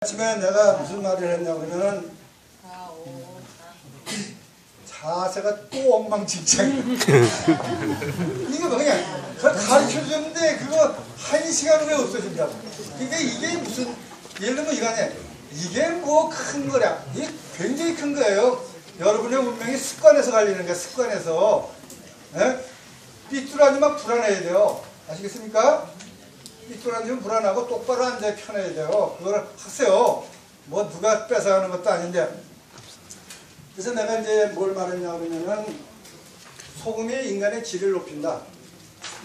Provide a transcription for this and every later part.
아침에 내가 무슨 말을 했냐면은 자세가 또 엉망진창이야. 이거 그냥 가르쳐줬는데 그거 1시간 후에 없어진다고. 그러니까 이게 무슨 예를 들면 이거 아니야. 이게 뭐 큰 거야. 이게 굉장히 큰 거예요. 여러분의 운명이 습관에서 갈리는 거야. 습관에서. 예? 삐뚤어지면 불안해야 돼요. 아시겠습니까? 삐뚤어지면 불안하고 똑바로 앉아 편해야 돼요. 그걸 하세요. 뭐 누가 뺏어가는 것도 아닌데. 그래서 내가 이제 뭘 말했냐 그러면은 소금이 인간의 질을 높인다.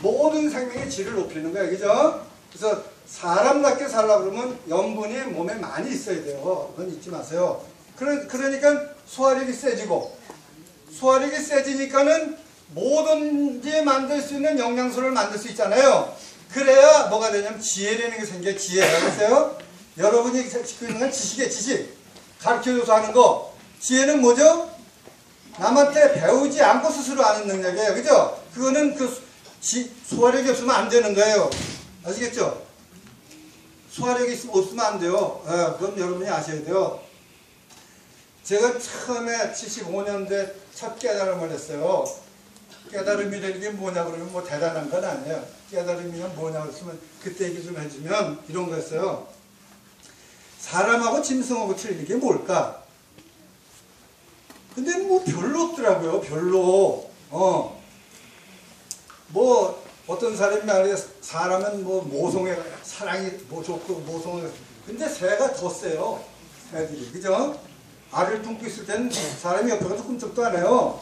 모든 생명의 질을 높이는 거야. 그죠? 그래서 사람답게 살려고 그러면 염분이 몸에 많이 있어야 돼요. 그건 잊지 마세요. 그러니까 소화력이 세지고 소화력이 세지니까는 뭐든지 만들 수 있는 영양소를 만들 수 있잖아요. 그래야 뭐가 되냐면 지혜라는 게 생겨요. 지혜. 알겠어요? 여러분이 짓고 있는 건 지식이에요. 지식. 가르쳐줘서 하는 거. 지혜는 뭐죠? 남한테 배우지 않고 스스로 아는 능력이에요. 그죠? 그거는 소화력이 없으면 안 되는 거예요. 아시겠죠? 소화력이 없으면 안 돼요. 그건 여러분이 아셔야 돼요. 제가 처음에 75년대 첫 깨달음을 했어요. 깨달음이라는 게 뭐냐 그러면 뭐 대단한 건 아니에요. 깨달음이면 뭐냐 그랬으면 그때 얘기 좀 해주면 이런 거였어요. 사람하고 짐승하고 틀리는 게 뭘까? 근데 뭐 별로 없더라고요. 별로. 뭐 어떤 사람이 말해 사람은 뭐 모성애 사랑이 뭐 좋고 모성애 근데 새가 더 세요. 새들이. 그죠? 알을 품고 있을 때는 사람이 옆에 가서 꿈쩍도 안 해요.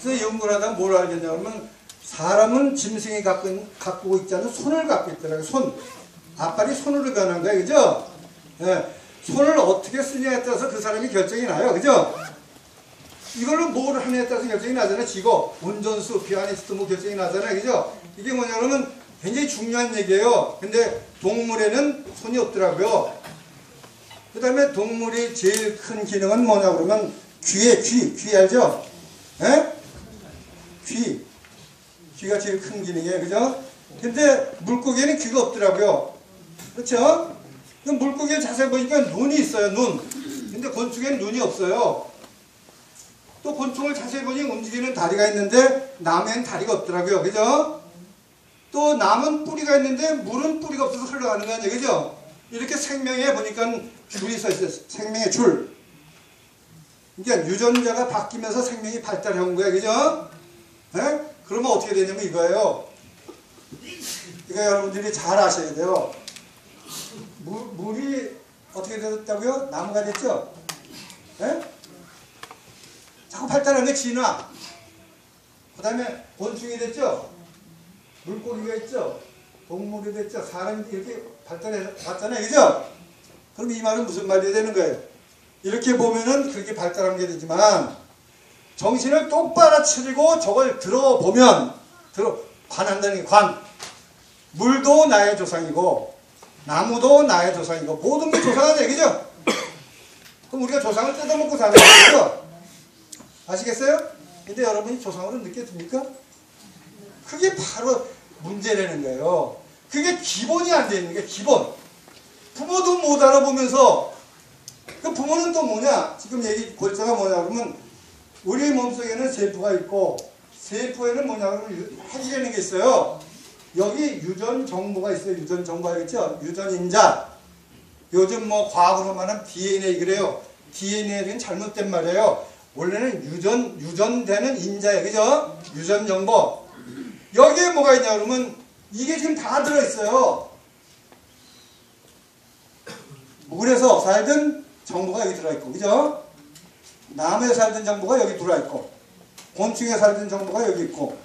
그래서 연구를 하다 뭘 알겠냐 그러면 사람은 짐승이 갖고 있지 않은 손을 갖고 있더라고요. 손. 앞발이 손으로 변한 거예요. 그죠? 예. 손을 어떻게 쓰냐에 따라서 그 사람이 결정이 나요. 그죠? 이걸로 뭘 하냐에 따라서 결정이 나잖아요. 직업, 운전수, 피아니스트 뭐 결정이 나잖아요. 그죠? 이게 뭐냐 그러면 굉장히 중요한 얘기예요. 근데 동물에는 손이 없더라고요. 그 다음에 동물이 제일 큰 기능은 뭐냐 그러면 귀에 귀 알죠? 예? 귀가 제일 큰 기능이에요. 그죠? 근데 물고기에는 귀가 없더라고요. 그렇죠? 물고기에 자세히 보니까 눈이 있어요. 눈. 근데 곤충에는 눈이 없어요. 또 곤충을 자세히 보니 움직이는 다리가 있는데 나무에는 다리가 없더라고요. 그죠? 또 나무는 뿌리가 있는데 물은 뿌리가 없어서 흘러가는 거 아니에요. 그죠? 이렇게 생명에 보니까 줄이 서 있어요. 생명의 줄. 그러니까 유전자가 바뀌면서 생명이 발달해 온 거예요. 그죠? 네? 그러면 어떻게 되냐면 이거예요. 이거 여러분들이 잘 아셔야 돼요. 물이 어떻게 됐다고요? 나무가 됐죠? 네? 자꾸 발달하는 게 진화. 그 다음에 곤충이 됐죠? 물고기가 있죠? 동물이 됐죠? 사람이 이렇게 발달해 왔잖아요. 그죠? 그럼 이 말은 무슨 말이 되는 거예요? 이렇게 보면은 그렇게 발달한 게 되지만 정신을 똑바로 차리고 저걸 들어보면 관한다는 게 관. 물도 나의 조상이고 나무도 나의 조상이고 모든 게 조상한 얘기죠? 그럼 우리가 조상을 뜯어먹고 사는 거죠? 아시겠어요? 근데 여러분이 조상으로 느껴집니까? 그게 바로 문제라는 거예요. 그게 기본이 안 돼 있는 게 기본. 부모도 못 알아보면서 그 부모는 또 뭐냐? 지금 얘기 골자가 뭐냐 그러면 우리 몸속에는 세포가 있고 세포에는 뭐냐 그러면 핵이라는 게 있어요. 여기 유전 정보가 있어요. 유전 정보가 있죠. 유전인자. 요즘 뭐 과학으로 말하면 DNA 그래요. DNA는 잘못된 말이에요. 원래는 유전되는 인자예요. 그죠? 유전 정보. 여기에 뭐가 있냐 그러면 이게 지금 다 들어있어요. 물에서 살던 정보가 여기 들어있고, 그죠? 나무에 살던 정보가 여기 들어있고, 곤충에 살던 정보가 여기 있고,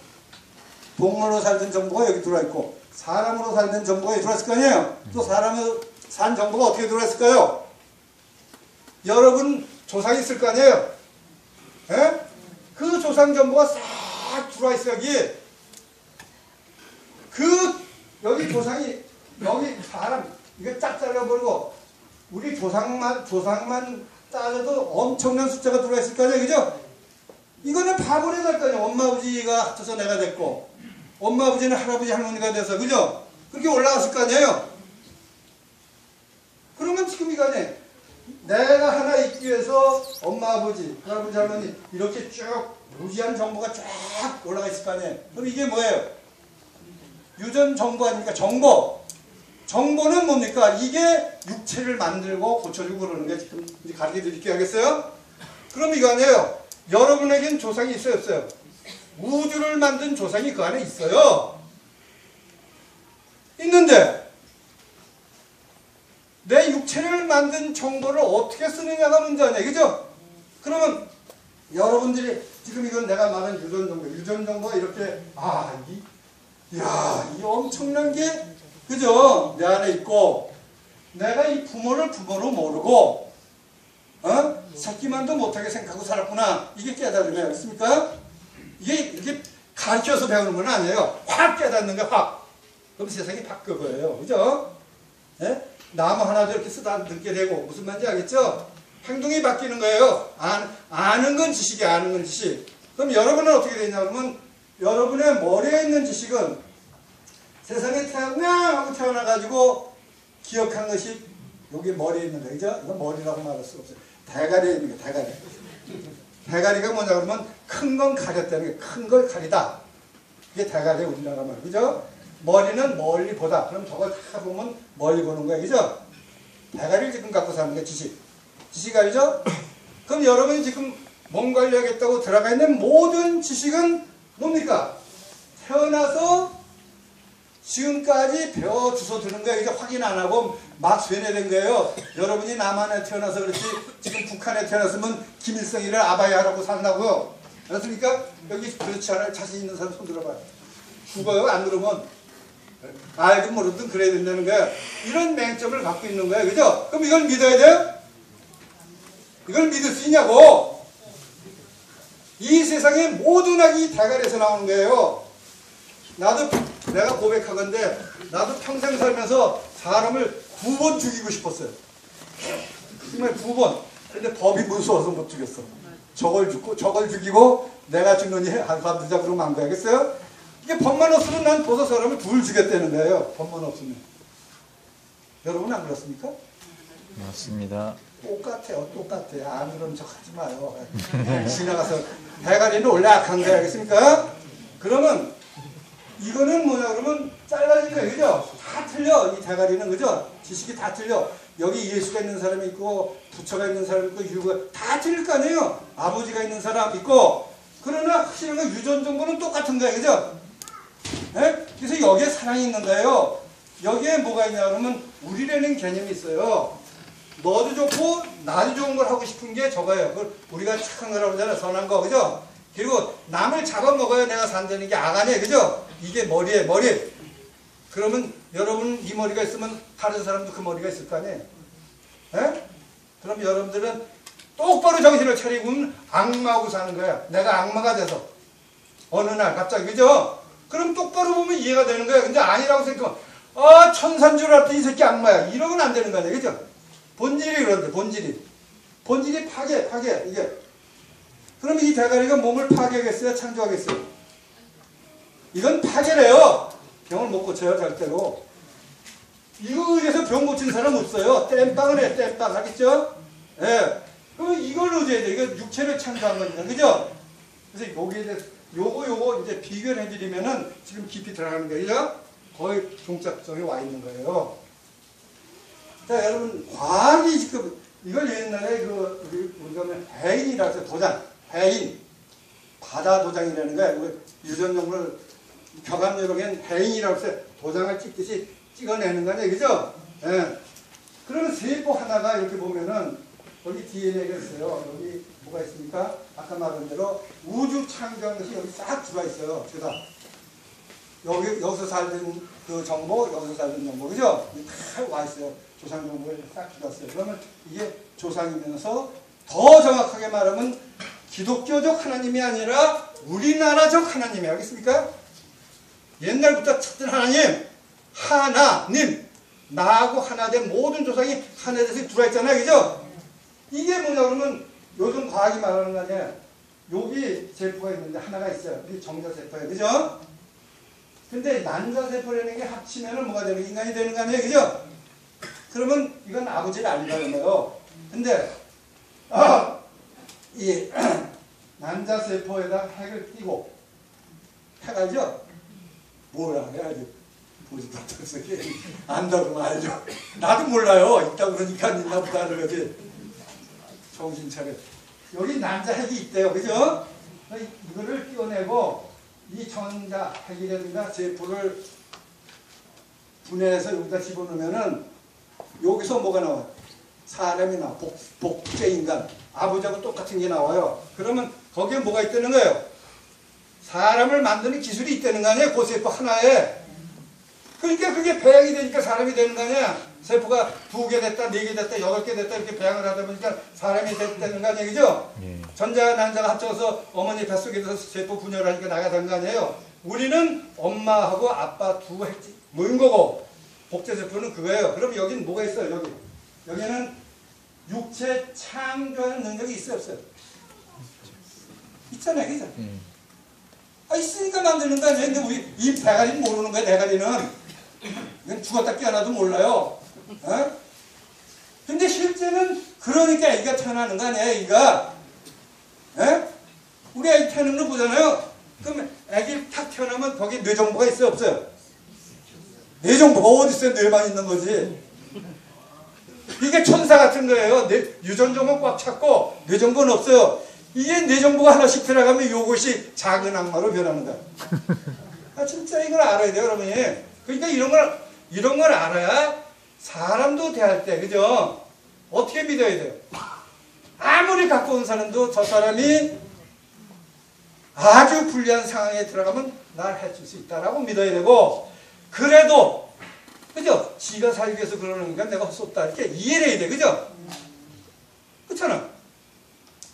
동물로 살던 정보가 여기 들어있고, 사람으로 살던 정보가 여기 들어있을 거 아니에요? 또 사람으로 산 정보가 어떻게 들어있을까요? 여러분 조상이 있을 거 아니에요? 예? 그 조상 정보가 싹 들어있어요. 여기 조상이, 여기 사람, 이거 쫙 잘라버리고, 우리 조상만 따져도 엄청난 숫자가 들어있을 거 아니에요. 그죠? 이거는 파벌이 될 거 아니에요. 엄마 아버지가 합쳐서 내가 됐고, 엄마 아버지는 할아버지 할머니가 돼서, 그죠? 그렇게 올라갔을 거 아니에요. 그러면 지금 이거네. 내가 하나 있기 위해서 엄마, 아버지, 할아버지, 할머니 이렇게 쭉 무지한 정보가 쫙 올라가 있을 거 아니에요. 그럼 이게 뭐예요? 유전 정보 아닙니까? 정보. 정보는 뭡니까? 이게 육체를 만들고 고쳐주고 그러는 게 지금 이제 가르쳐 드릴게요. 알겠어요? 그럼 이거 아니에요. 여러분에겐 조상이 있어요, 없어요? 우주를 만든 조상이 그 안에 있어요. 있는데 내 육체를 만든 정보를 어떻게 쓰느냐가 문제 아니에요. 그죠? 그러면 여러분들이 지금 이건 내가 말한 유전 정보가 이렇게 이 엄청난 게 그죠? 내 안에 있고 내가 이 부모를 부모로 모르고 새끼만도 못하게 생각하고 살았구나. 이게 깨달음이 알겠습니까? 이게 가르쳐서 배우는 건 아니에요. 확 깨닫는 거 확. 그럼 세상이 바뀌어 보여요. 그죠? 네? 나무 하나도 이렇게 쓰다듬게 되고 무슨 말인지 알겠죠? 행동이 바뀌는 거예요. 아는 건 지식이 아는 건 지식. 그럼 여러분은 어떻게 되냐 그러면 여러분의 머리에 있는 지식은 세상에 하고 태어나가지고 기억한 것이 여기 머리에 있는 거예요. 그죠? 이건 머리라고 말할 수가 없어요. 대가리에 있는 거예요. 대가리. 대가리가 뭐냐 그러면 큰 건 가렸다는 게 큰 걸 가리다. 이게 대가리에 우리나라 말. 그죠? 머리는 멀리 보다. 그럼 저걸 다 보면 멀리 보는 거예요. 그죠? 대가리를 지금 갖고 사는 게 지식. 지식 알죠? 그럼 여러분이 지금 뭔가를 하겠다고 들어가 있는 모든 지식은 뭡니까? 태어나서 지금까지 배워주소 드는 거예요. 이제 확인 안 하고 막 쇠뇌된 거예요. 여러분이 남한에 태어나서 그렇지 지금 북한에 태어났으면 김일성이를 아바이하라고 산다고요. 알았습니까? 여기 그렇지 않을 자신 있는 사람 손 들어봐요. 죽어요. 안 그러면 알든 모르든 그래야 된다는 거야. 이런 맹점을 갖고 있는 거야. 그죠? 그럼 이걸 믿어야 돼요? 이걸 믿을 수 있냐고. 이 세상의 모든 악이 대가리에서 나오는 거예요. 내가 고백하건데 나도 평생 살면서 사람을 2번 죽이고 싶었어요. 정말 2번. 근데 법이 무서워서 못 죽였어. 저걸 죽이고 내가 죽느니 한밤두자 그러면 안 되겠어요? 이게 법만 없으면 난 벌써 사람을 2 죽였다는 거예요. 법만 없으면. 여러분 안 그렇습니까? 맞습니다. 똑같아요. 안 그러면 저 하지 마요. 지나가서 대가리는 원래 악한 거야. 알겠습니까? 그러면 이거는 뭐냐 그러면 잘라진 거예요. 그죠? 다 틀려. 이 대가리는 그죠? 지식이 다 틀려. 여기 예수가 있는 사람이 있고 부처가 있는 사람이 있고 유가 다 틀릴 거 아니에요. 아버지가 있는 사람 있고. 그러나 확실한 건 유전 정보는 똑같은 거예요. 그죠? 네? 그래서 여기에 사랑이 있는 거예요. 여기에 뭐가 있냐 그러면 우리라는 개념이 있어요. 너도 좋고 나도 좋은 걸 하고 싶은 게 저거예요. 그걸 우리가 착한 거라고 그러잖아요. 선한 거. 그죠? 그리고 남을 잡아먹어야 내가 산다는 게 악아니에요. 그죠? 이게 머리에 머리. 그러면 여러분 이 머리가 있으면 다른 사람도 그 머리가 있을 거 아니에요. 에? 그럼 여러분들은 똑바로 정신을 차리고 악마하고 사는 거야. 내가 악마가 돼서 어느 날 갑자기. 그죠? 그럼 똑바로 보면 이해가 되는 거야. 근데 아니라고 생각하면 천사인 줄 알았더니 이 새끼 악마야. 이러면 안 되는 거 아니에요. 그죠? 본질이 그런데 본질이 파괴 이게. 그럼 이 대가리가 몸을 파괴하겠어요? 창조하겠어요? 이건 파괴래요. 병을 못 고쳐요. 절대로. 이거 의해서 병 고친 사람 없어요. 땜빵을 해. 땜빵. 알겠죠? 예. 그럼 이걸 의지해야 돼. 이거 육체를 창조한 거니까. 그죠? 그래서 여기에 대해서 요거 이제 비교를 해드리면은 지금 깊이 들어가는 거예요. 거의 종착점에 와 있는 거예요. 자, 여러분, 과학이 지금, 이걸 옛날에 우리가 해인이라고 해서 도장, 해인, 바다 도장이라는 거야. 유전 정보를 벽암여론엔 해인이라고 해서 도장을 찍듯이 찍어내는 거 아니에요. 그죠? 예. 그러면 세포 하나가 이렇게 보면은, 여기 DNA가 있어요. 여기 뭐가 있습니까? 아까 말한 대로 우주 창조한 것이 여기 싹 들어와 있어요. 죄다. 여기서 살던 그 정보, 여기서 살던 정보. 그죠? 다 와 있어요. 조상 정보에 싹 들어왔어요. 그러면 이게 조상이면서 더 정확하게 말하면 기독교적 하나님이 아니라 우리나라적 하나님이 알겠습니까? 옛날부터 찾던 하나님, 나하고 하나 된 모든 조상이 하나에 대해서 들어와 있잖아요. 그죠? 이게 뭐냐 그러면 요즘 과학이 말하는 거 아니에요. 여기 세포가 있는데 하나가 있어요. 이게 정자세포예요. 그죠? 근데 난자세포라는 게 합치면은 뭐가 되는 인간이 되는 거 아니에요. 그죠? 그러면 이건 아버지를 아니라는 거예요. 근데 이 남자 세포에다 핵을 띄고 해가지고 뭐라 해야지 보지도 못해서 안다고 알죠. 나도 몰라요. 있다고 그러니까 있나 보다 하는 거지. 정신 차려. 여기 남자 핵이 있대요. 그죠? 이거를 띄워내고 이 전자 핵이라든가 세포를 분해해서 여기다 집어넣으면은 여기서 뭐가 나와요? 사람이 나와. 복제인간. 아버지하고 똑같은 게 나와요. 그러면 거기에 뭐가 있다는 거예요? 사람을 만드는 기술이 있다는 거 아니에요? 그 세포 하나에. 그러니까 그게 배양이 되니까 사람이 되는 거 아니야? 세포가 2개 됐다, 4개 됐다, 8개 됐다 이렇게 배양을 하다 보니까 사람이 됐다는 거 아니에요? 그죠? 예. 전자, 난자가 합쳐서 어머니 뱃속에서 세포 분열을 하니까 나가는 거 아니에요? 우리는 엄마하고 아빠 두 핵 모인 거고 복제세포는 그거예요. 그럼 여기는 뭐가 있어요? 여기는 육체 창조하는 능력이 있어요? 없어요? 있잖아요. 그죠? 있으니까 만드는 거 아니에요? 근데 우리 이 대가리는 모르는 거야. 대가리는 이건 죽었다 깨어나도 몰라요. 근데 실제는 그러니까 애기가 태어나는 거 아니에요? 애기가 우리 애기 태어나는 거 보잖아요. 그럼 애기 탁 태어나면 거기 뇌정보가 있어요? 없어요? 뇌정보가 어디 있어요? 뇌만 있는 거지. 이게 천사 같은 거예요. 유전정보는 꽉 찼고 뇌정보는 없어요. 이게 뇌정보가 하나씩 들어가면 이것이 작은 악마로 변하는 거야. 진짜 이걸 알아야 돼요, 여러분이. 그러니까 이런 걸 알아야 사람도 대할 때, 그죠? 어떻게 믿어야 돼요? 아무리 가까운 사람도 저 사람이 아주 불리한 상황에 들어가면 날 해줄 수 있다라고 믿어야 되고, 그래도 그죠? 지가 살기 위해서 그러는 거니까 내가 헛쏟다 이렇게 이해를 해야 돼. 그죠? 그렇잖아.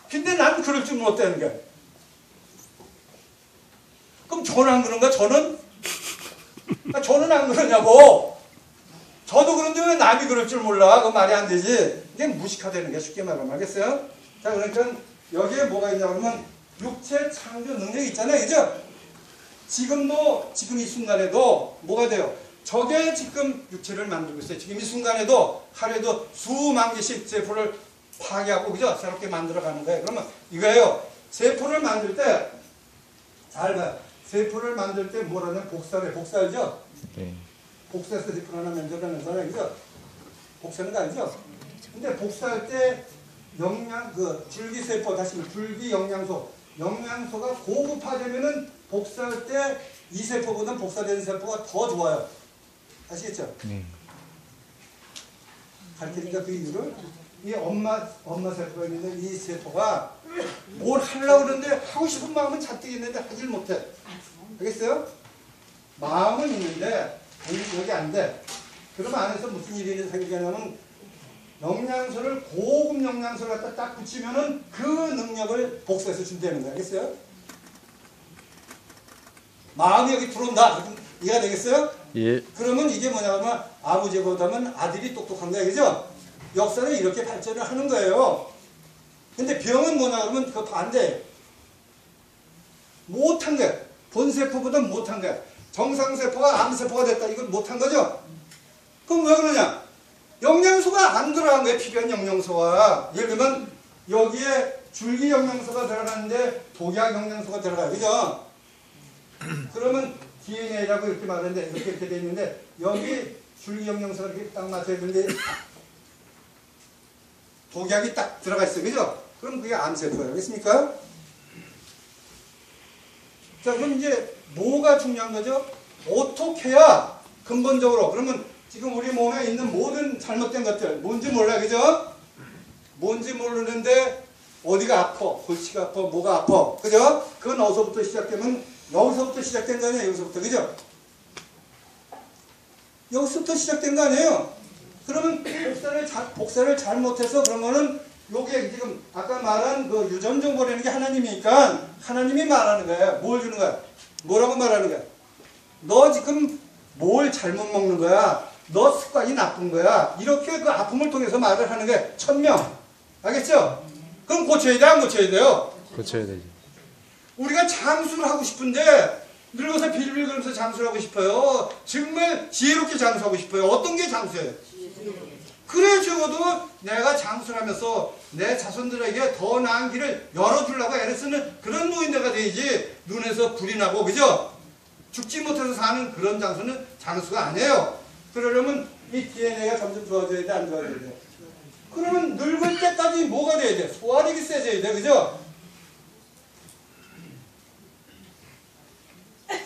근데 난 그럴 줄 못하는 거야. 그럼 저는 안 그런가? 저는 안 그러냐고. 저도 그런데 왜 남이 그럴 줄 몰라? 그 말이 안 되지. 이게 무식화되는 게 쉽게 말하면. 알겠어요? 자, 그러니까 여기에 뭐가 있냐 그러면 육체 창조 능력이 있잖아요. 그죠? 지금 이 순간에도 뭐가 돼요? 저게 지금 육체를 만들고 있어요. 지금 이 순간에도 하루에도 수만 개씩 세포를 파괴하고, 그죠? 새롭게 만들어가는 거예요. 그러면 이거예요. 세포를 만들 때, 잘 봐요. 세포를 만들 때 뭐라냐? 복사를, 복사죠? 네. 복사해서 세포 하나 만들어내는 거잖아요. 그죠? 복사는 거 아니죠? 근데 복사할 때 줄기세포, 다시 줄기 영양소가 고급화되면은 복사할 때 이 세포보다 복사되는 세포가 더 좋아요. 아시겠죠? 네. 가르치니까 그 이유를 이 엄마 세포가 있는데 이 세포가 뭘 하려고 그러는데 하고 싶은 마음은 잔뜩 있는데 하질 못해. 알겠어요? 마음은 있는데 여기 안 돼. 그러면 안에서 무슨 일이 생기냐면 영양소를 고급 영양소를 갖다 딱 붙이면은 그 능력을 복사해서 준다는 거야. 알겠어요? 마음이 여기 들어온다. 이해가 되겠어요? 예. 그러면 이게 뭐냐면 아버지보다는 아들이 똑똑한 거야. 그죠? 역사는 이렇게 발전을 하는 거예요. 근데 병은 뭐냐 그러면 그 반대. 못한 거야. 본세포보다 못한 거야. 정상세포가 암세포가 됐다. 이건 못한 거죠? 그럼 왜 그러냐? 영양소가 안 들어간 거야. 필요한 영양소가. 예를 들면 여기에 줄기 영양소가 들어가는데 독약 영양소가 들어가요. 그죠? 그러면 DNA라고 이렇게 말하는데 이렇게 돼 있는데 여기 줄기 영양소가 이렇게 딱 맞춰야 되는데 독약이 딱 들어가 있어요. 그죠? 그럼 그게 암세포예요. 알겠습니까? 자, 그럼 이제 뭐가 중요한 거죠? 어떻게 해야 근본적으로, 그러면 지금 우리 몸에 있는 모든 잘못된 것들 뭔지 몰라. 그죠? 뭔지 모르는데 어디가 아파, 골치가 아파, 뭐가 아파. 그죠? 그건 어디서부터 시작되면 여기서부터 시작된 거 아니에요? 여기서부터. 그죠? 여기서부터 시작된 거 아니에요? 그러면 복사를 잘못해서 그런 거는 요게 지금 아까 말한 그 유전정보라는 게 하나님이니까 하나님이 말하는 거예요. 뭘 주는 거야? 뭐라고 말하는 거야? 너 지금 뭘 잘못 먹는 거야? 너 습관이 나쁜 거야? 이렇게 그 아픔을 통해서 말을 하는 거예요. 천명. 알겠죠? 그럼 고쳐야 돼? 안 고쳐야 돼요? 고쳐야 되죠. 우리가 장수를 하고 싶은데 늙어서 빌빌 거리면서 장수를 하고 싶어요. 정말 지혜롭게 장수하고 싶어요. 어떤 게 장수예요? 그래 적어도 내가 장수하면서 내 자손들에게 더 나은 길을 열어주려고 애를 쓰는 그런 노인네가 돼야지 눈에서 불이 나고 그죠? 죽지 못해서 사는 그런 장수가 아니에요. 그러려면 이 DNA가 점점 좋아져야 돼, 안 좋아져야 돼? 그러면 늙을 때까지 뭐가 돼야 돼? 소화력이 세져야 돼, 그죠?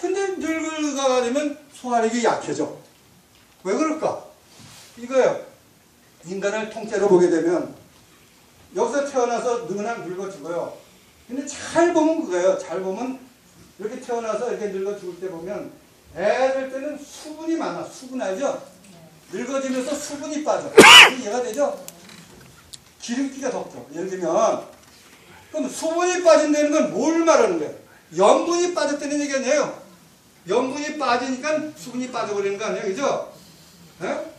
근데 늙을가 되면 소화력이 약해져. 왜 그럴까? 이거예요. 인간을 통째로 보게 되면 여기서 태어나서 늙어 죽어요. 근데 잘 보면 그거예요. 잘 보면 이렇게 태어나서 이렇게 늙어 죽을 때 보면 애들 때는 수분이 많아. 수분 알죠? 늙어지면서 수분이 빠져. 이해가 되죠? 기름기가 덥죠. 예를 들면 그럼 수분이 빠진다는 건 뭘 말하는 거예요? 염분이 빠졌다는 얘기 아니에요. 염분이 빠지니까 수분이 빠져버리는 거 아니에요. 그죠? 에?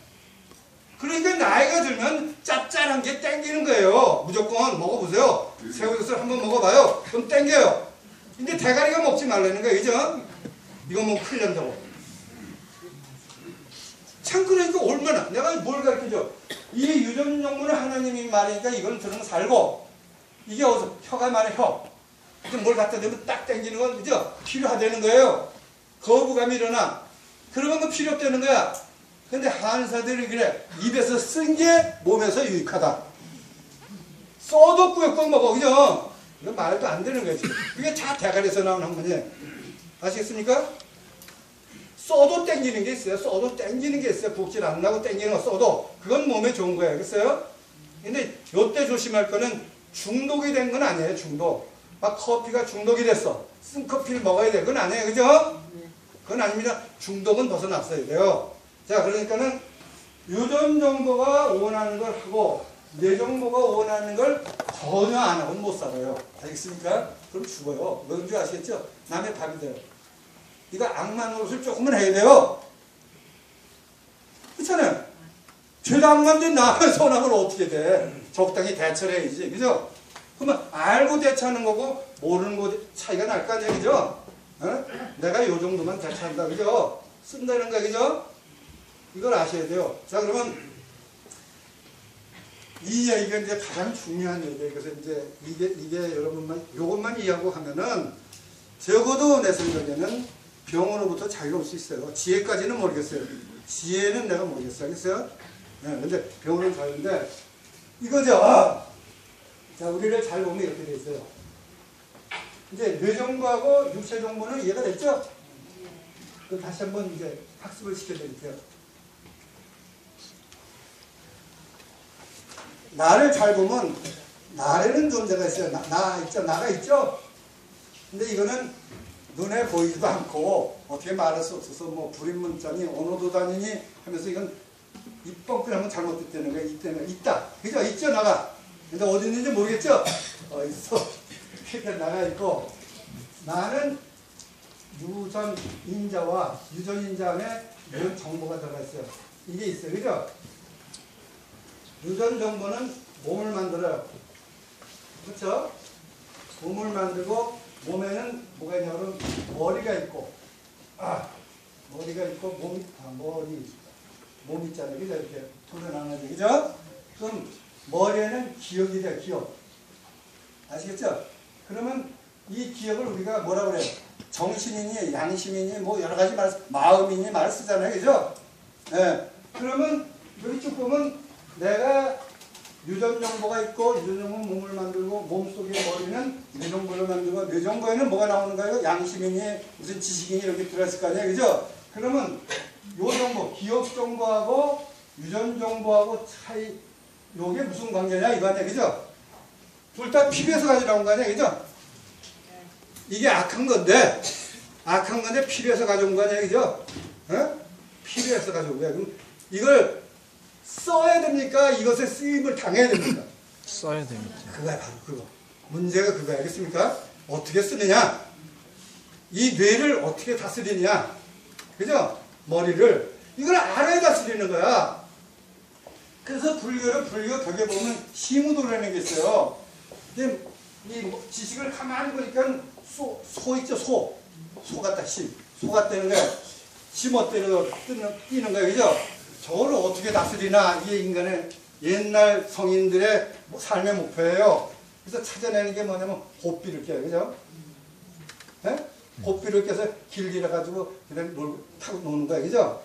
그러니까 나이가 들면 짭짤한 게 땡기는 거예요. 무조건 먹어보세요. 새우젓을 한번 먹어봐요. 그럼 땡겨요. 근데 대가리가 먹지 말라는 거예요. 그죠? 이거 먹으면 큰일 난다고. 참 그러니까 얼마나 내가 뭘 가르쳐줘. 이 유전정보는 하나님이 말이니까 이걸 들으면 살고 이게 어디서 혀가 말해 혀. 이제 뭘 갖다 대면 딱 땡기는 건 그죠? 필요하다는 거예요. 거부감이 일어나. 그러면 그 필요 없다는 거야. 근데 한사들이 그래. 입에서 쓴 게 몸에서 유익하다. 써도 꾸역꾸역 먹어. 그죠? 이건 말도 안 되는 거지. 이게 다 대가리에서 나온 학문이에요. 아시겠습니까? 써도 땡기는 게 있어요. 써도 땡기는 게 있어요. 복질 안 나고 땡기는 거 써도. 그건 몸에 좋은 거예요. 알겠어요? 근데 요때 조심할 거는 중독이 된 건 아니에요. 중독. 막 커피가 중독이 됐어. 쓴 커피를 먹어야 돼. 그건 아니에요. 그죠? 그건 아닙니다. 중독은 벗어났어야 돼요. 자, 그러니까는 유전 정보가 원하는 걸 하고 뇌 정보가 원하는 걸 전혀 안 하고는 못 살아요. 알겠습니까? 그럼 죽어요. 왜 그런지 아시겠죠? 남의 밥이 돼요. 이거 악마 노릇을 조금은 해야 돼요. 그렇잖아요. 죄도 악마인데 남의 선악을 어떻게 돼? 적당히 대처를 해야지. 그죠? 그러면 알고 대처하는 거고 모르는 거 차이가 날 거 아니에요. 그죠? 어? 내가 요 정도만 대처한다. 그죠? 쓴다는 거 그죠? 이걸 아셔야 돼요. 자, 그러면 이 얘기가 이제 가장 중요한 얘기예요. 그래서 이제 이게 여러분만 요것만 이해하고 하면은 적어도 내 생각에는 병으로부터 자유로울 수 있어요. 지혜까지는 모르겠어요. 지혜는 내가 모르겠어요. 알겠어요? 네, 근데 병으로는 자유인데 이거죠. 자, 우리를 잘 보면 이렇게 돼 있어요. 이제 뇌 정보하고 육체 정보는 이해가 됐죠? 그럼 다시 한번 이제 학습을 시켜드릴게요. 나를 잘 보면 나라는 존재가 있어요. 나가 있죠? 근데 이거는 눈에 보이지도 않고 어떻게 말할 수 없어서 뭐 불인문자니 언어도 다니니 하면서 이건 입뻥끗하면 잘못됐다는 거야. 이때는 있다. 그죠? 있죠? 나가. 근데 어디 있는지 모르겠죠? 있어. 이렇게 나가 있고 나는 유전인자와 유전인자 안에 이런 정보가 들어가 있어요. 이게 있어요. 그죠? 유전 정보는 몸을 만들어요. 그렇죠? 몸을 만들고 몸에는 뭐가 있냐면 머리가 있고 머리가 있고 몸 있잖아요. 그죠? 이렇게 돌아나가죠. 그죠? 그럼 머리에는 기억이 돼요. 기억. 아시겠죠? 그러면 이 기억을 우리가 뭐라고 그래요? 정신이니 양심이니 뭐 여러 가지 마음이니 말을 쓰잖아요. 그죠? 네. 그러면 여기 쭉 보면 내가 유전 정보가 있고 유전 정보는 몸을 만들고 몸속의 머리는 뇌 정보를 만들고 뇌 정보에는 뭐가 나오는 거예요? 양심이니 무슨 지식이니 이렇게 들어있을 거 아니에요. 그죠? 그러면 요 정보, 기억 정보하고 유전 정보하고 차이 요게 무슨 관계냐 이거 아니에요. 그죠? 둘 다 피부에서 가지고 나온 거 아니에요. 그죠? 이게 악한 건데 피부에서 가져온 거 아니에요. 그죠? 어? 피부에서 가져온 거야. 그럼 이걸 써야 됩니까? 이것에 쓰임을 당해야 됩니까? 써야 됩니다. 그거야 바로 그거. 문제가 그거야. 알겠습니까? 어떻게 쓰느냐? 이 뇌를 어떻게 다스리냐? 그죠? 머리를 이걸 알아야 다스리는 거야. 그래서 불교 벽에 보면 시무도라는 게 있어요. 근데 이 지식을 가만히 보니까 소 있죠? 소 같다 소 같다는 거야. 지멋대로 뛰는 거야. 그죠? 저를 어떻게 다스리나 이게 인간의 옛날 성인들의 삶의 목표예요. 그래서 찾아내는 게 뭐냐면 고삐를 껴요. 그죠? 네? 고삐를 껴서 길들여 가지고 그냥 타고 노는 거예요. 그죠?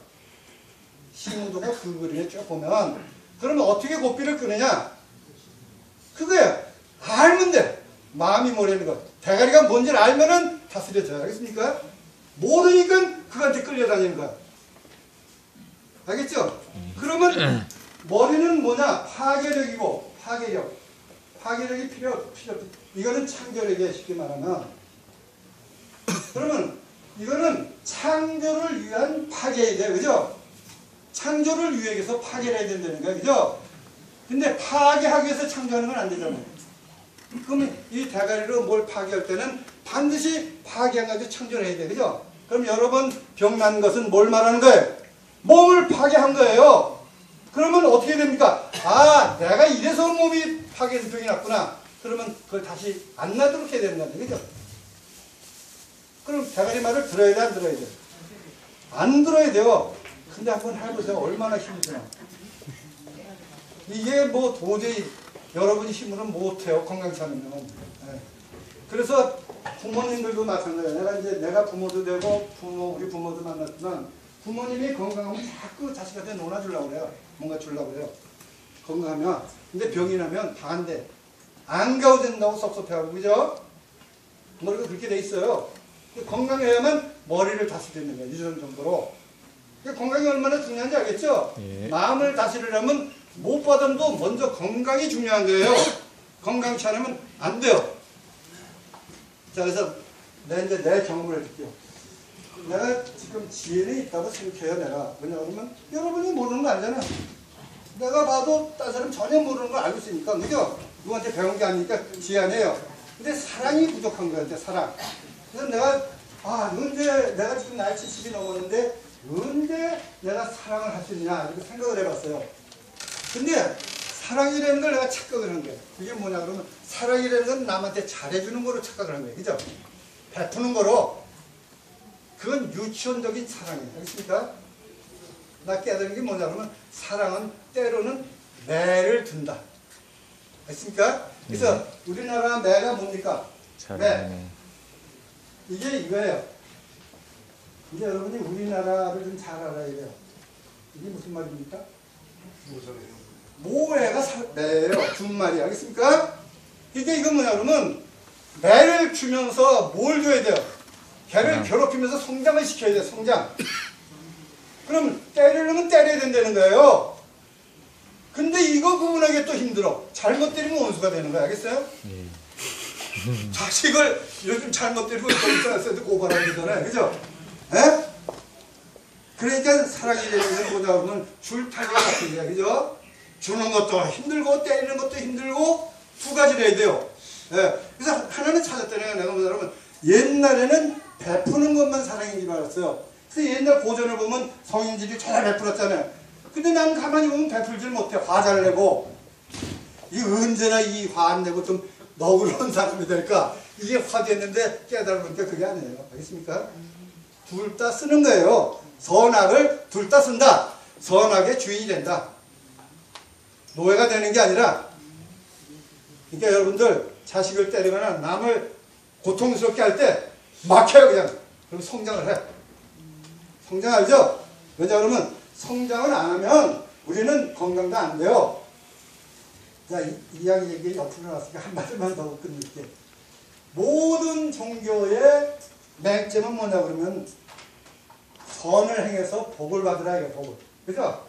시무도가 그 그림에 쭉 보면 그러면 어떻게 고삐를 끄느냐? 그거야. 알면 돼. 마음이 뭐라는 거. 대가리가 뭔지를 알면은 다스려져요. 알겠습니까? 모르니까 그한테 끌려다니는 거야. 알겠죠? 그러면 머리는 뭐냐? 파괴력이고 파괴력이 필요. 이거는 창조력이야. 쉽게 말하면. 그러면 이거는 창조를 위한 파괴야 돼. 그죠? 창조를 위해서 파괴를 해야 된다는 거야. 그죠? 근데 파괴하기 위해서 창조하는 건 안 되잖아요. 그러면 이 대가리로 뭘 파괴할 때는 반드시 파괴한 가지고 창조를 해야 돼. 그죠? 그럼 여러 번 병난 것은 뭘 말하는 거예요? 몸을 파괴한 거예요. 그러면 어떻게 됩니까? 아, 내가 이래서 몸이 파괴해서 병이 났구나. 그러면 그걸 다시 안 나도록 해야 되는 거죠. 그죠? 그럼 대가리 말을 들어야 돼, 안 들어야 돼? 안 들어야 돼요. 근데 한번 해보세요. 얼마나 힘드나. 이게 뭐 도저히 여러분이 힘으로는 못해요. 건강치 않으면. 네. 그래서 부모님들도 마찬가지예요. 내가 부모도 되고 우리 부모도 만났지만 부모님이 건강하면 자꾸 자식한테 놀아주려고 그래요. 뭔가 주려고 그래요. 건강하면. 근데 병이 나면 반대. 안 가도 된다고 섭섭해하고. 그죠? 머리가 그렇게 돼 있어요. 건강해야만 머리를 다스리는 거예요. 유전 정도로. 건강이 얼마나 중요한지 알겠죠? 예. 마음을 다스리려면 무엇보다도 먼저 건강이 중요한 거예요. 건강치 않으면 안 돼요. 자, 그래서 이제 내 경험을 해줄게요. 내가 지금 지혜는 있다고 생각해요. 내가. 왜냐하면 여러분이 모르는 거 아니잖아. 내가 봐도 다른 사람 전혀 모르는 걸 알고 있으니까. 그죠? 누구한테 배운 게 아니니까 지혜 아니에요. 근데 사랑이 부족한 거야. 사랑. 그래서 내가 언제 내가 지금 나이 70이 넘었는데 언제 내가 사랑을 할 수 있냐 이렇게 생각을 해봤어요. 근데 사랑이라는 걸 내가 착각을 한 거예요. 그게 뭐냐 그러면 사랑이라는 건 남한테 잘해주는 거로 착각을 한 거예요. 그죠? 베푸는 거로. 그건 유치원적인 사랑이에요. 알겠습니까? 나 깨달은 게 뭐냐 그러면 사랑은 때로는 매를 둔다. 알겠습니까? 그래서 우리나라 매가 뭡니까? 매. 이게 이거예요. 이제 여러분이 우리나라를 좀 잘 알아야 돼요. 이게 무슨 말입니까? 모애가 매예요. 준말이. 알겠습니까? 이게 이건 뭐냐 그러면 매를 주면서 뭘 줘야 돼요? 걔를 괴롭히면서 성장을 시켜야 돼요. 성장. 그럼 때리려면 때려야 된다는 거예요. 근데 이거 구분하기 또 힘들어. 잘못 때리면 원수가 되는 거야. 알겠어요? 자식을 요즘 잘못 때리고 경찰서에도 고발하기 전에. 그죠? 에? 그러니까 사랑이라는 게 뭐냐 그러면 줄타기 같은 거야. 그죠? 주는 것도 힘들고 때리는 것도 힘들고 두 가지를 해야 돼요. 예. 그래서 하나는 찾았다는 내가 뭐냐 그러면 옛날에는 베푸는 것만 사랑인 줄 알았어요. 그래서 옛날 고전을 보면 성인들이 잘 베풀었잖아요. 근데 난 가만히 보면 베풀질 못해. 화잘 내고. 이 언제나 이 화 안 내고 좀 너그러운 사람이 될까? 이게 화됐는데 깨달으니까 그게 아니에요. 알겠습니까? 둘 다 쓰는 거예요. 선악을 둘 다 쓴다. 선악의 주인이 된다. 노예가 되는 게 아니라. 그러니까 여러분들 자식을 때리거나 남을 고통스럽게 할 때 막혀요 그냥. 그럼 성장을 해. 성장 알죠? 왜냐 그러면 성장을 안 하면 우리는 건강도 안 돼요. 자, 이야기 얘기 옆으로 나왔으니까 한마디만 더 끝낼게. 모든 종교의 맹점은 뭐냐 그러면 선을 행해서 복을 받으라 이게 복을. 그죠?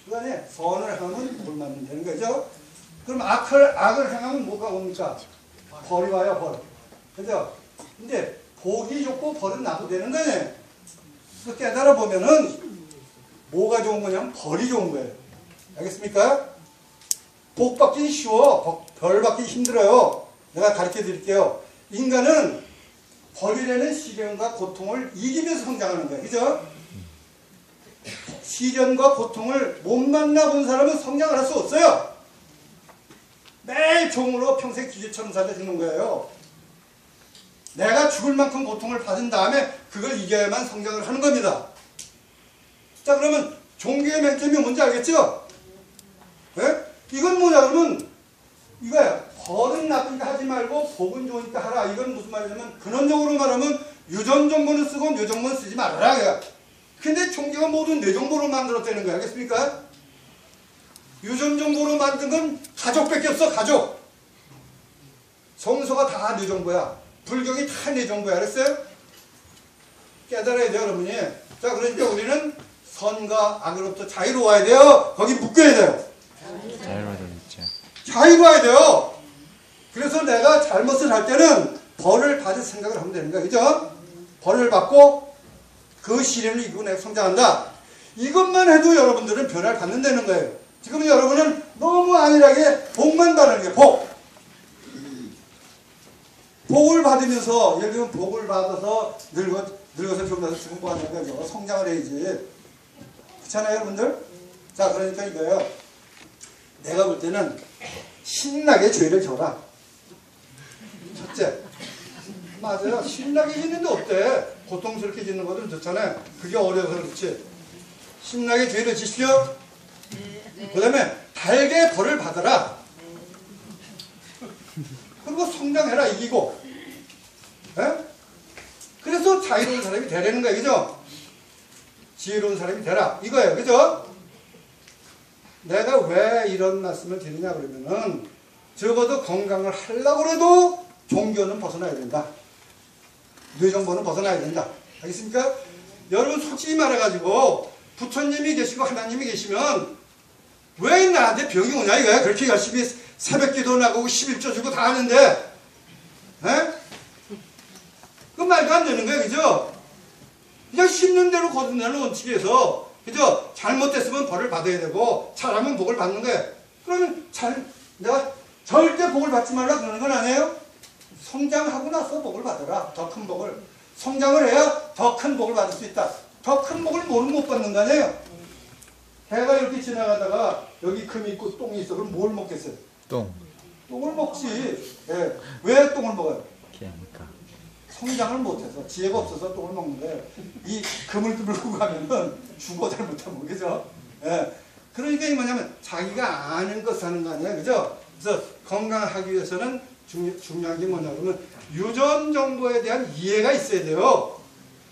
그다음에 선을 하면 복을 받는다는 거죠. 그럼 악을 행하면 뭐가 옵니까? 벌이 와요, 벌. 그죠? 근데 복이 좋고 벌은 나도 되는 거네. 그래서 깨달아 보면은 뭐가 좋은 거냐면 벌이 좋은 거예요. 알겠습니까? 복 받기는 쉬워. 벌 받기 힘들어요. 내가 가르쳐 드릴게요. 인간은 벌이라는 시련과 고통을 이기면서 성장하는 거예요. 그죠? 시련과 고통을 못 만나본 사람은 성장을 할 수 없어요. 매일 종으로 평생 기계처럼 살아 죽는 거예요. 내가 죽을 만큼 고통을 받은 다음에 그걸 이겨야만 성장을 하는 겁니다. 자, 그러면 종교의 맹점이 뭔지 알겠죠? 예? 이건 뭐냐 그러면 이거야. 벌은 나쁘니까 하지 말고 복은 좋으니까 하라. 이건 무슨 말이냐면 근원적으로 말하면 유전정보는 쓰고 뇌정보는 쓰지 말아라. 근데 종교가 모두 뇌정보로 만들었다는 거야. 알겠습니까? 유전정보로 만든 건 가족밖에 없어. 가족. 성서가 다 뇌정보야. 불경이 다 뇌정보야. 알았어요? 깨달아야 돼요, 여러분이. 자, 그러니까 우리는 선과 악으로부터 자유로워야 돼요. 거기 묶여야 돼요. 자유로워야 되겠죠. 자유로워야 돼요. 그래서 내가 잘못을 할 때는 벌을 받을 생각을 하면 되는 거야. 그죠? 벌을 받고 그 시련을 이기고 내가 성장한다. 이것만 해도 여러분들은 변화를 갖는다는 거예요. 지금 여러분은 너무 안일하게 복만 받는 거예요. 복. 복을 받으면서 예를 들면 복을 받아서 늙어서 병나서 죽은 거 아니야. 성장을 해야지. 그렇잖아요, 여러분들? 자, 그러니까 이거예요. 내가 볼 때는 신나게 죄를 져라. 첫째. 맞아요. 신나게 짓는데 어때? 고통스럽게 짓는 것은 좋잖아요. 그게 어려워서 그렇지. 신나게 죄를 지십시오. 그 다음에 달게 벌을 받아라. 그리고 성장해라. 이기고. 에? 그래서 자유로운 사람이 되라는 거예요. 그죠? 지혜로운 사람이 되라. 이거예요. 그죠? 내가 왜 이런 말씀을 드리냐 그러면은 적어도 건강을 하려고 해도 종교는 벗어나야 된다. 뇌정보는 벗어나야 된다. 알겠습니까? 여러분 솔직히 말해가지고 부처님이 계시고 하나님이 계시면 왜 나한테 병이 오냐 이거야. 그렇게 열심히 새벽기도 나가고 11조 주고 다 하는데 에? 그 말도 안 되는 거예요. 그죠? 그냥 심는 대로 거둔다는 원칙에서 그죠? 잘못됐으면 벌을 받아야 되고 잘하면 복을 받는 거예요. 그러면 내가 절대 복을 받지 말라 그러는 건 아니에요? 성장하고 나서 복을 받아라. 더 큰 복을. 성장을 해야 더 큰 복을 받을 수 있다. 더 큰 복을 못 받는 거 아니에요? 해가 이렇게 지나가다가 여기 금이 있고 똥이 있어. 그럼 뭘 먹겠어요? 똥. 똥을 먹지. 예. 왜 똥을 먹어요? 기하니까. 성장을 못해서 지혜가 없어서 똥을 먹는데 이 금을 들고 가면은 죽어 잘못하면 그죠? 예. 그러니까 이 뭐냐면 자기가 아는 것 사는 거 아니에요. 그죠? 그래서 건강하기 위해서는 중요한 게 뭐냐 그러면 유전 정보에 대한 이해가 있어야 돼요.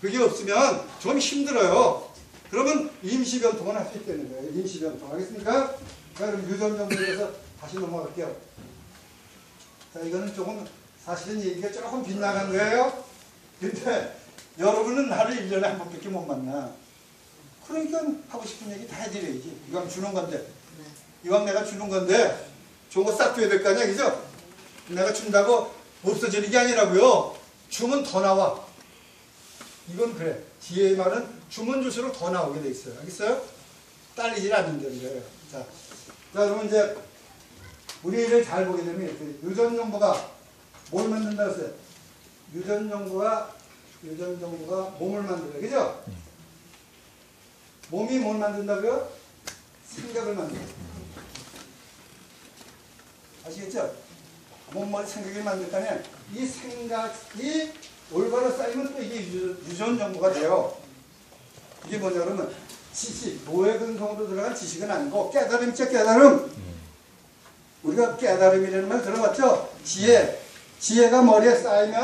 그게 없으면 좀 힘들어요. 그러면 임시변통은 할 수 있다는 거예요. 임시변통. 알겠습니까? 자, 그럼 유전 정보에 대해서 다시 넘어갈게요. 자, 이거는 조금 사실은 얘기가 조금 빗나간 거예요. 근데 여러분은 나를 1년에 한 번밖에 못 만나. 그러니까 하고 싶은 얘기 다 해드려야지. 이왕 주는 건데. 이왕 내가 주는 건데 좋은 거 싹 줘야 될 거 아니야. 그죠? 내가 준다고 없어지는 게 아니라고요. 주면 더 나와. 이건 그래. 지혜의 말은 주면 줄수록 더 나오게 돼 있어요. 알겠어요? 딸리질 않는다는 거예요. 자, 여러분 이제 우리를 잘 보게 되면 이렇게 유전 정보가 뭘 만든다 했어요? 유전 정보가 몸을 만들어요. 그죠? 몸이 뭘 만든다고요? 생각을 만들어요. 아시겠죠? 몸머리 생각을 만들다면 이 생각이 올바로 쌓이면 또 이게 유전 정보가 돼요. 이게 뭐냐 그러면 지식, 노예근성으로 들어간 지식은 아니고 깨달음이죠. 깨달음. 우리가 깨달음이라는 말 들어봤죠? 지혜가 머리에 쌓이면